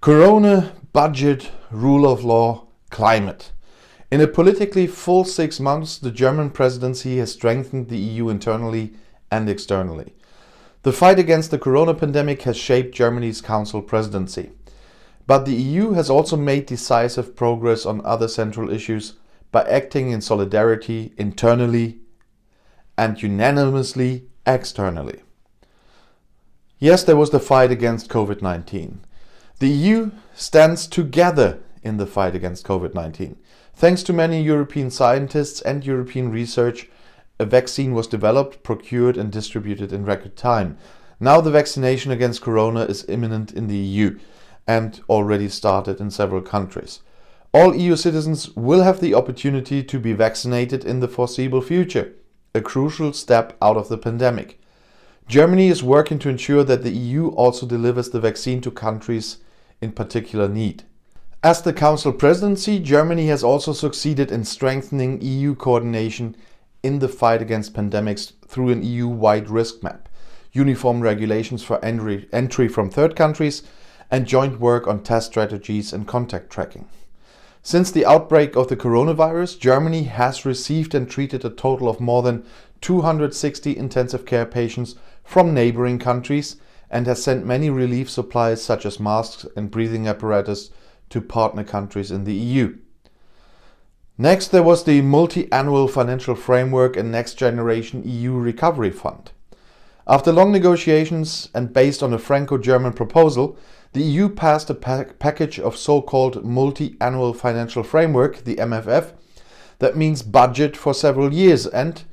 Corona, budget, rule of law, climate. In a politically full 6 months, the German presidency has strengthened the EU internally and externally. The fight against the corona pandemic has shaped Germany's Council Presidency. But the EU has also made decisive progress on other central issues by acting in solidarity internally and unanimously externally. Yes, there was the fight against COVID-19. The EU stands together in the fight against COVID-19. Thanks to many European scientists and European research, a vaccine was developed, procured and distributed in record time. Now the vaccination against corona is imminent in the EU and already started in several countries. All EU citizens will have the opportunity to be vaccinated in the foreseeable future, a crucial step out of the pandemic. Germany is working to ensure that the EU also delivers the vaccine to countries in particular need. As the Council Presidency, Germany has also succeeded in strengthening EU coordination in the fight against pandemics through an EU-wide risk map, uniform regulations for entry from third countries, and joint work on test strategies and contact tracking. Since the outbreak of the coronavirus, Germany has received and treated a total of more than 260 intensive care patients from neighboring countries and has sent many relief supplies such as masks and breathing apparatus to partner countries in the EU. Next, there was the multi-annual financial framework and next generation EU recovery fund. After long negotiations and based on a Franco-German proposal, the EU passed a package of so-called multi-annual financial framework, the MFF, that means budget for several years, and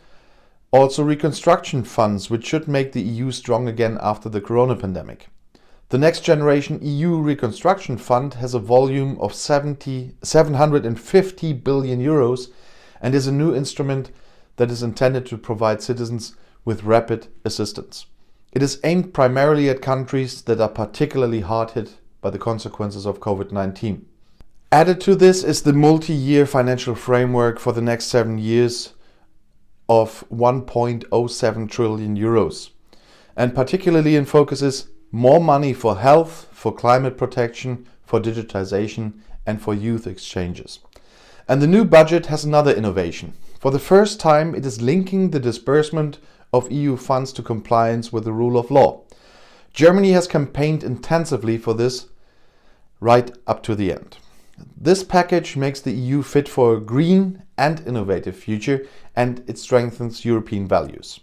also reconstruction funds, which should make the EU strong again after the corona pandemic. The next generation EU reconstruction fund has a volume of 750 billion euros and is a new instrument that is intended to provide citizens with rapid assistance. It is aimed primarily at countries that are particularly hard hit by the consequences of COVID-19. Added to this is the multi-year financial framework for the next 7 years of 1.07 trillion euros, and particularly in focus is more money for health, for climate protection, for digitization and for youth exchanges. And the new budget has another innovation. For the first time, it is linking the disbursement of EU funds to compliance with the rule of law. Germany has campaigned intensively for this right up to the end. This package makes the EU fit for a green and innovative future, and it strengthens European values.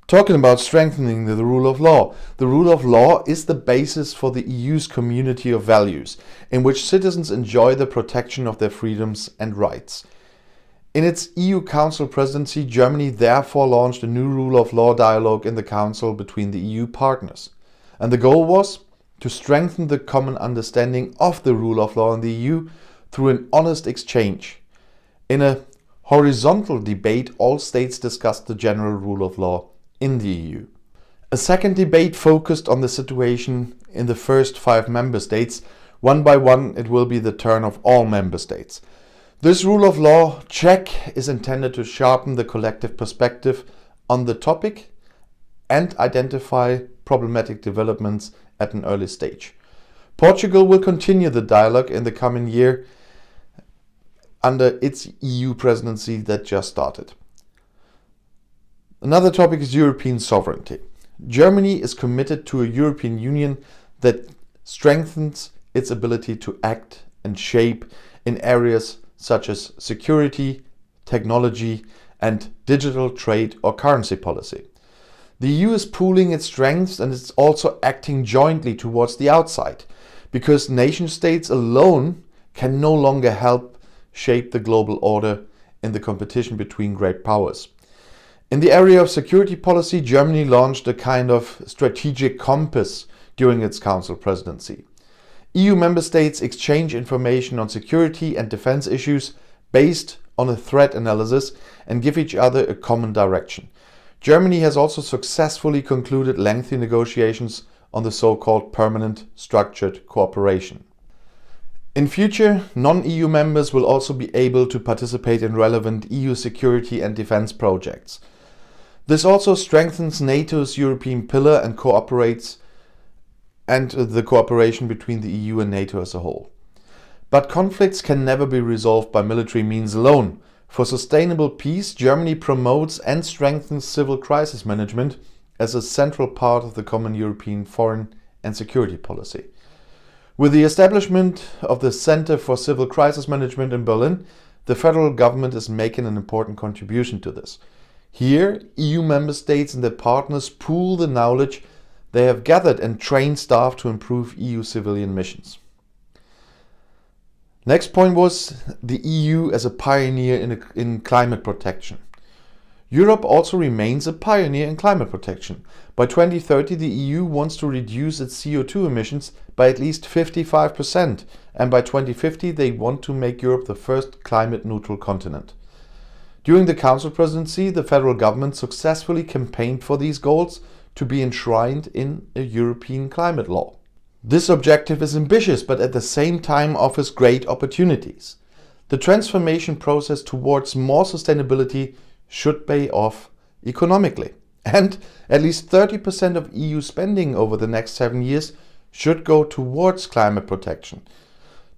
Talking about strengthening the rule of law is the basis for the EU's community of values, in which citizens enjoy the protection of their freedoms and rights. In its EU Council Presidency, Germany therefore launched a new rule of law dialogue in the Council between the EU partners. And the goal was to strengthen the common understanding of the rule of law in the EU through an honest exchange. In a horizontal debate, all states discussed the general rule of law in the EU. A second debate focused on the situation in the first 5 member states. One by one, it will be the turn of all member states. This rule of law check is intended to sharpen the collective perspective on the topic and identify problematic developments at an early stage. Portugal will continue the dialogue in the coming year under its EU presidency that just started. Another topic is European sovereignty. Germany is committed to a European Union that strengthens its ability to act and shape in areas such as security, technology, and digital trade or currency policy. The EU is pooling its strengths and it's also acting jointly towards the outside, because nation states alone can no longer help shape the global order in the competition between great powers. In the area of security policy, Germany launched a kind of strategic compass during its Council Presidency. EU member states exchange information on security and defense issues based on a threat analysis and give each other a common direction. Germany has also successfully concluded lengthy negotiations on the so-called permanent structured cooperation. In future, non-EU members will also be able to participate in relevant EU security and defense projects. This also strengthens NATO's European pillar and cooperates and the cooperation between the EU and NATO as a whole. But conflicts can never be resolved by military means alone. For sustainable peace, Germany promotes and strengthens civil crisis management as a central part of the common European foreign and security policy. With the establishment of the Center for Civil Crisis Management in Berlin, the federal government is making an important contribution to this. Here, EU member states and their partners pool the knowledge they have gathered and train staff to improve EU civilian missions. Next point was the EU as a pioneer in climate protection. Europe also remains a pioneer in climate protection. By 2030, the EU wants to reduce its CO2 emissions by at least 55%, and by 2050 they want to make Europe the first climate-neutral continent. During the Council Presidency, the federal government successfully campaigned for these goals to be enshrined in a European climate law. This objective is ambitious, but at the same time offers great opportunities. The transformation process towards more sustainability should pay off economically. And at least 30% of EU spending over the next 7 years should go towards climate protection.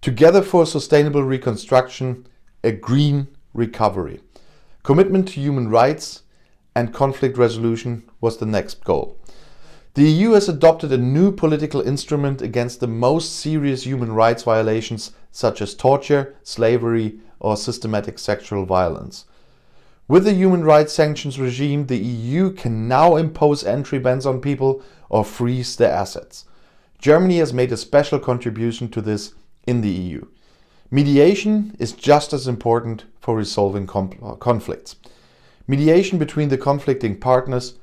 Together for sustainable reconstruction, a green recovery. Commitment to human rights and conflict resolution was the next goal. The EU has adopted a new political instrument against the most serious human rights violations such as torture, slavery or systematic sexual violence. With the human rights sanctions regime, the EU can now impose entry bans on people or freeze their assets. Germany has made a special contribution to this in the EU. Mediation is just as important for resolving conflicts. Mediation between the conflicting partners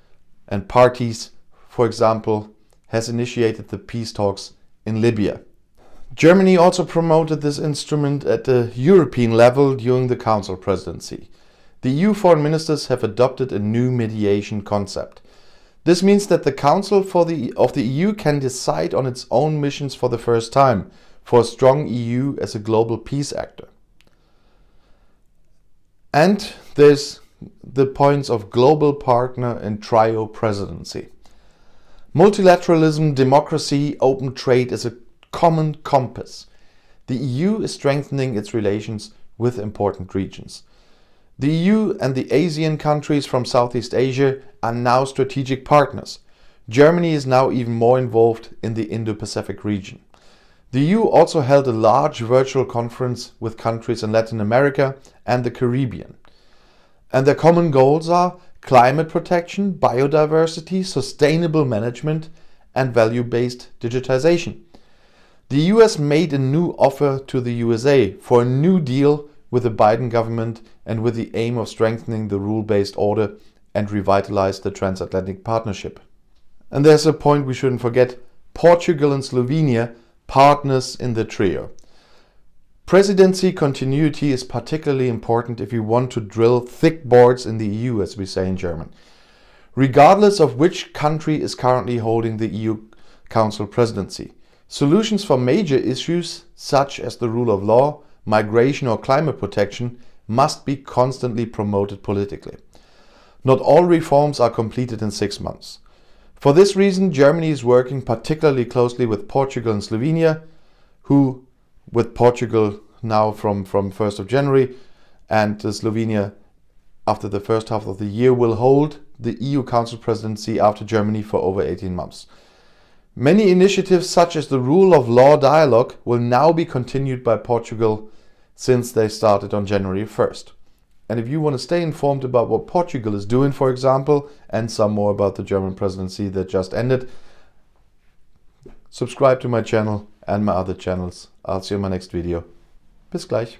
and parties, for example, has initiated the peace talks in Libya. Germany also promoted this instrument at the European level during the Council Presidency. The EU foreign ministers have adopted a new mediation concept. This means that the Council of the EU can decide on its own missions for the first time, for a strong EU as a global peace actor. And there's the points of global partner and trio presidency. Multilateralism, democracy, open trade is a common compass. The EU is strengthening its relations with important regions. The EU and the ASEAN countries from Southeast Asia are now strategic partners. Germany is now even more involved in the Indo-Pacific region. The EU also held a large virtual conference with countries in Latin America and the Caribbean. And their common goals are climate protection, biodiversity, sustainable management, and value-based digitization. The US made a new offer to the USA for a new deal with the Biden government and with the aim of strengthening the rule-based order and revitalize the transatlantic partnership. And there's a point we shouldn't forget: Portugal and Slovenia, partners in the trio. Presidency continuity is particularly important if you want to drill thick boards in the EU, as we say in German. Regardless of which country is currently holding the EU Council Presidency, solutions for major issues such as the rule of law, migration or climate protection must be constantly promoted politically. Not all reforms are completed in 6 months. For this reason, Germany is working particularly closely with Portugal and Slovenia, who, with Portugal now from 1st of January and Slovenia after the first half of the year, will hold the EU Council Presidency after Germany for over 18 months. Many initiatives such as the rule of law dialogue will now be continued by Portugal since they started on January 1st. And if you want to stay informed about what Portugal is doing, for example, and some more about the German presidency that just ended, subscribe to my channel and my other channels. I'll see you in my next video. Bis gleich.